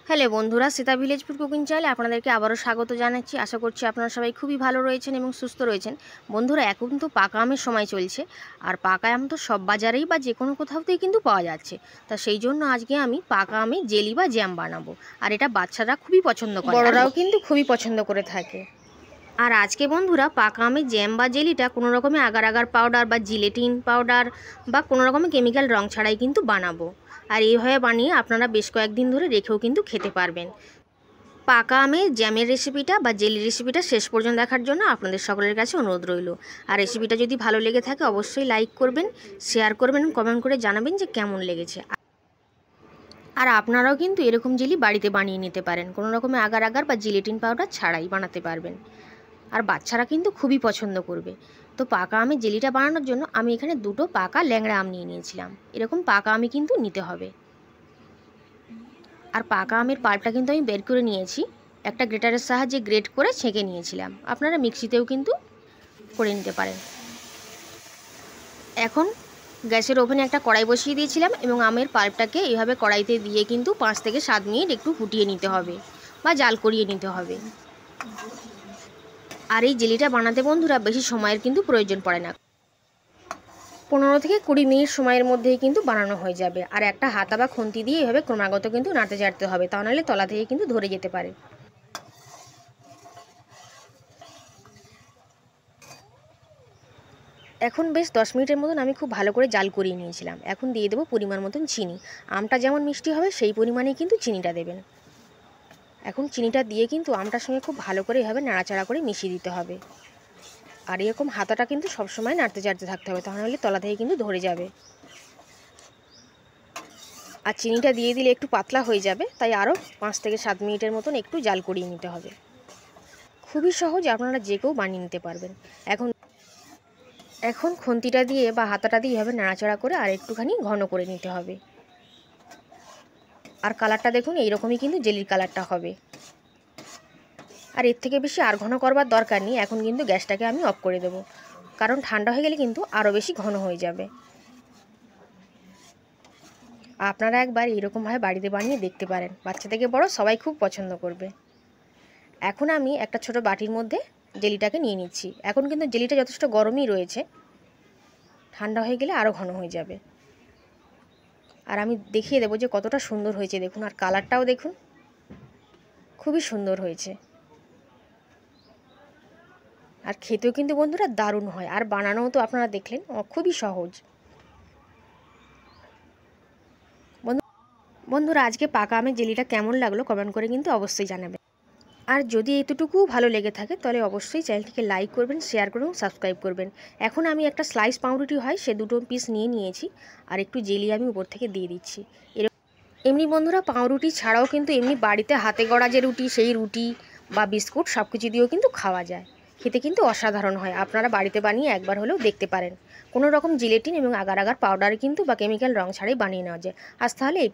Hello বন্ধুরা, Sita village food cooking চ্যানেলে আপনাদেরকে আবারও স্বাগত জানাচ্ছি। আশা করছি আপনারা সবাই খুবই ভালো রয়েছেন এবং সুস্থ রয়েছেন। বন্ধুরা, এখন তো পাকা আমের সময় চলছে, আর পাকা আম তো সব বাজারেই বা যে কোনো কোথাওতেই কিন্তু পাওয়া যাচ্ছে। তা সেই জন্য আজকে আমি পাকা আমের জেলি বা জ্যাম বানাবো, আর এটা বাচ্চারা খুবই পছন্দ করে, বড়রাও কিন্তু খুবই পছন্দ করে থাকে। আর আজকে বন্ধুরা পাকা আমের জ্যাম বা জেলিটা কোনো রকমের আগার আগার পাউডার বা জিলেটিন পাউডার বা কোনো রকমের কেমিক্যাল রং ছাড়াই কিন্তু বানাবো। আর এইভাবে বানিয়ে আপনারা বেশ কয়েকদিন ধরে রেখেও কিন্তু খেতে পারবেন। পাকা আমের জ্যামের রেসিপিটা বা জেলি রেসিপিটা শেষ পর্যন্ত দেখার জন্য আপনাদের সকলের কাছে অনুরোধ রইল। আর রেসিপিটা যদি ভালো লেগে থাকে অবশ্যই লাইক করবেন, শেয়ার করবেন, কমেন্ট করে জানাবেন যে কেমন লেগেছে। আর আপনারাও কিন্তু এরকম জেলি বাড়িতে বানিয়ে নিতে পারেন, কোনো রকমের আগার আগার বা জিলেটিন পাউডার ছাড়াই বানাতে পারবেন। আর বাচ্চারা কিন্তু খুবই পছন্দ করবে। তো পাকা আমের জেলিটা বানানোর জন্য আমি এখানে দুটো পাকা ল্যাংড়া আম নিয়ে নিয়েছিলাম। এরকম পাকা আমই কিন্তু নিতে হবে। আর পাকা আমের পাল্পটা কিন্তু আমি বের করে নিয়েছি, একটা গ্রেটারের সাহায্যে গ্রেট করে ছেঁকে নিয়েছিলাম। আপনারা মিক্সিতেও কিন্তু করে নিতে পারেন। এখন গ্যাসের ওভেনে একটা কড়াই বসিয়ে দিয়েছিলাম এবং আমের পাল্পটাকে এইভাবে কড়াইতে দিয়ে কিন্তু 5 থেকে 7 মিনিট একটু ফুটিয়ে নিতে হবে বা জাল করিয়ে নিতে হবে। আর এই জেলিটা বানাতে বন্ধুরা বেশি সময়ের কিন্তু প্রয়োজন পড়ে না, 15 থেকে 20 মিনিট সময়ের মধ্যেই কিন্তু বানানো হয়ে যাবে। আর একটা হাতা বা খুন্তি দিয়ে এভাবে ক্রমাগত কিন্তু নাড়তে চাড়তে হবে, তা নাহলে তলা থেকে কিন্তু ধরে যেতে পারে। এখন বেশ 10 মিনিটের মতন আমি খুব ভালো করে জাল করিয়ে নিয়েছিলাম। এখন দিয়ে দেবো পরিমাণ মতন চিনি। আমটা যেমন মিষ্টি হবে সেই পরিমাণেই কিন্তু চিনিটা দেবেন। এখন চিনিটা দিয়ে কিন্তু আমটার সঙ্গে খুব ভালো করে এভাবে নাড়াচাড়া করে মিশিয়ে দিতে হবে। আর এরকম হাতাটা কিন্তু সবসময় নাড়তে চাড়তে থাকতে হবে, তাহলে তলা থেকে কিন্তু ধরে যাবে। আর চিনিটা দিয়ে দিলে একটু পাতলা হয়ে যাবে, তাই আরও 5 থেকে 7 মিনিটের মতন একটু জাল করিয়ে নিতে হবে। খুবই সহজ, আপনারা যে কেউ বানিয়ে নিতে পারবেন। এখন খুন্তিটা দিয়ে বা হাতাটা দিয়ে এভাবে নাড়াচাড়া করে আর একটুখানি ঘন করে নিতে হবে। আর কালারটা দেখুন, এইরকমই কিন্তু জেলির কালারটা হবে। আর এর থেকে বেশি আর ঘন করবার দরকার নেই। এখন কিন্তু গ্যাসটাকে আমি অফ করে দেবো, কারণ ঠান্ডা হয়ে গেলে কিন্তু আরও বেশি ঘন হয়ে যাবে। আপনারা একবার এইরকমভাবে বাড়িতে বানিয়ে দেখতে পারেন, বাচ্চা থেকে বড় সবাই খুব পছন্দ করবে। এখন আমি একটা ছোট বাটির মধ্যে জেলিটাকে নিয়ে নিচ্ছি। এখন কিন্তু জেলিটা যথেষ্ট গরমই রয়েছে, ঠান্ডা হয়ে গেলে আরও ঘন হয়ে যাবে। আর আমি দেখিয়ে দেবো যে কতটা সুন্দর হয়েছে, দেখুন। আর কালারটাও দেখুন, খুবই সুন্দর হয়েছে। আর খেতেও কিন্তু বন্ধুরা দারুণ হয়। আর বানানোও তো আপনারা দেখলেন, খুবই সহজ। বন্ধুরা, আজকে পাকা আমের জেলিটা কেমন লাগলো কমেন্ট করে কিন্তু অবশ্যই জানাবেন। আর যদি এতটুকু ভালো লেগে থাকে তাহলে অবশ্যই চ্যানেলটিকে লাইক করবেন, শেয়ার করবেন, সাবস্ক্রাইব করবেন। এখন আমি একটা স্লাইস পাউরুটি হয় সে দুটো পিস নিয়ে নিয়েছি, আর একটু জেলি আমি উপর থেকে দিয়ে দিচ্ছি। এমনি বন্ধুরা পাউরুটি ছাড়াও কিন্তু এমনি বাড়িতে হাতে গড়া যে রুটি, সেই রুটি বা বিস্কুট সব কিছু দিয়েও কিন্তু খাওয়া যায়। খেতে কিন্তু অসাধারণ হয়। আপনারা বাড়িতে বানিয়ে একবার হলেও দেখতে পারেন। কোনো রকম জিলেটিন এবং আগার আগার পাউডার কিন্তু বা কেমিক্যাল রং ছাড়াই বানিয়ে নেওয়া যায়। আজ তাহলে এই